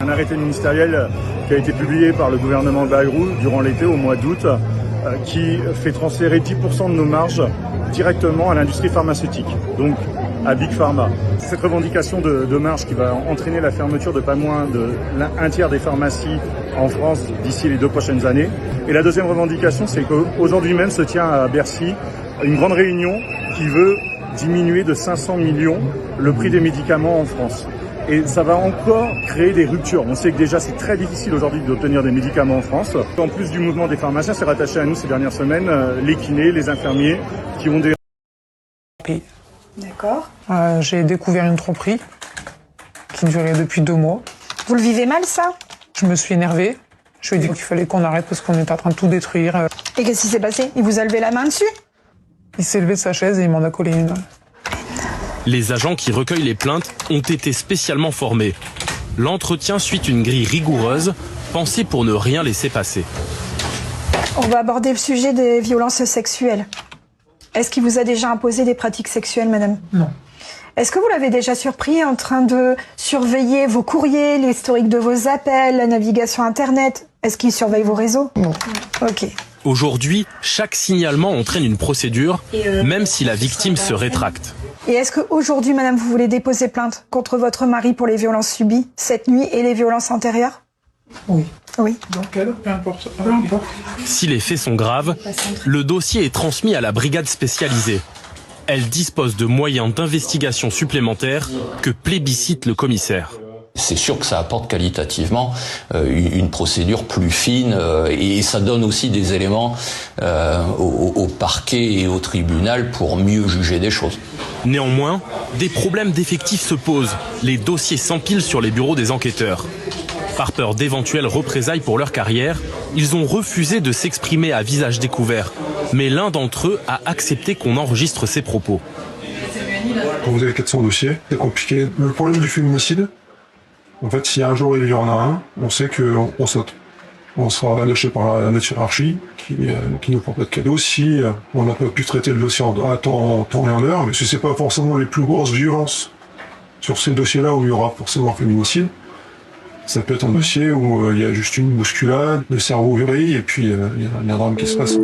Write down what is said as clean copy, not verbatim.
Un arrêté ministériel qui a été publié par le gouvernement Bayrou durant l'été au mois d'août qui fait transférer 10% de nos marges directement à l'industrie pharmaceutique, donc à Big Pharma. Cette revendication de marge qui va entraîner la fermeture de pas moins d'un tiers des pharmacies en France d'ici les 2 prochaines années. Et la deuxième revendication, c'est qu'aujourd'hui même se tient à Bercy une grande réunion qui veut diminuer de 500 millions le prix des médicaments en France. Et ça va encore créer des ruptures. On sait que déjà c'est très difficile aujourd'hui d'obtenir des médicaments en France. En plus du mouvement des pharmaciens, c'est rattaché à nous ces dernières semaines les kinés, les infirmiers qui ont des... D'accord. J'ai découvert une tromperie qui durait depuis 2 mois. Vous le vivez mal, ça? Je me suis énervée. Je lui ai dit qu'il fallait qu'on arrête parce qu'on était en train de tout détruire. Et qu'est-ce qui s'est passé? Il vous a levé la main dessus? Il s'est levé de sa chaise et il m'en a collé une. Les agents qui recueillent les plaintes ont été spécialement formés. L'entretien suit une grille rigoureuse, pensée pour ne rien laisser passer. On va aborder le sujet des violences sexuelles. Est-ce qu'il vous a déjà imposé des pratiques sexuelles, madame? Non. Est-ce que vous l'avez déjà surpris en train de surveiller vos courriers, l'historique de vos appels, la navigation Internet? Est-ce qu'il surveille vos réseaux? Non. Ok. Aujourd'hui, chaque signalement entraîne une procédure, même si la victime se rétracte. Et est-ce qu'aujourd'hui, madame, vous voulez déposer plainte contre votre mari pour les violences subies cette nuit et les violences antérieures? Oui. Oui. Dans quelle? Peu importe. Peu importe. Si les faits sont graves, le dossier est transmis à la brigade spécialisée. Elle dispose de moyens d'investigation supplémentaires que plébiscite le commissaire. C'est sûr que ça apporte qualitativement une procédure plus fine et ça donne aussi des éléments au parquet et au tribunal pour mieux juger des choses. Néanmoins, des problèmes d'effectifs se posent. Les dossiers s'empilent sur les bureaux des enquêteurs. Par peur d'éventuelles représailles pour leur carrière, ils ont refusé de s'exprimer à visage découvert. Mais l'un d'entre eux a accepté qu'on enregistre ses propos. Quand vous avez 400 dossiers, c'est compliqué. Le problème du féminicide, en fait, si un jour il y en a un, on sait qu'on saute. On sera lâché par la hiérarchie qui nous fera pas de cadeau si on n'a pas pu traiter le dossier à temps et en heure. Mais si c'est pas forcément les plus grosses violences sur ces dossiers-là où il y aura forcément un féminicide, ça peut être un dossier où il y a juste une bousculade, le cerveau vrille et puis il y a un drame qui se passe.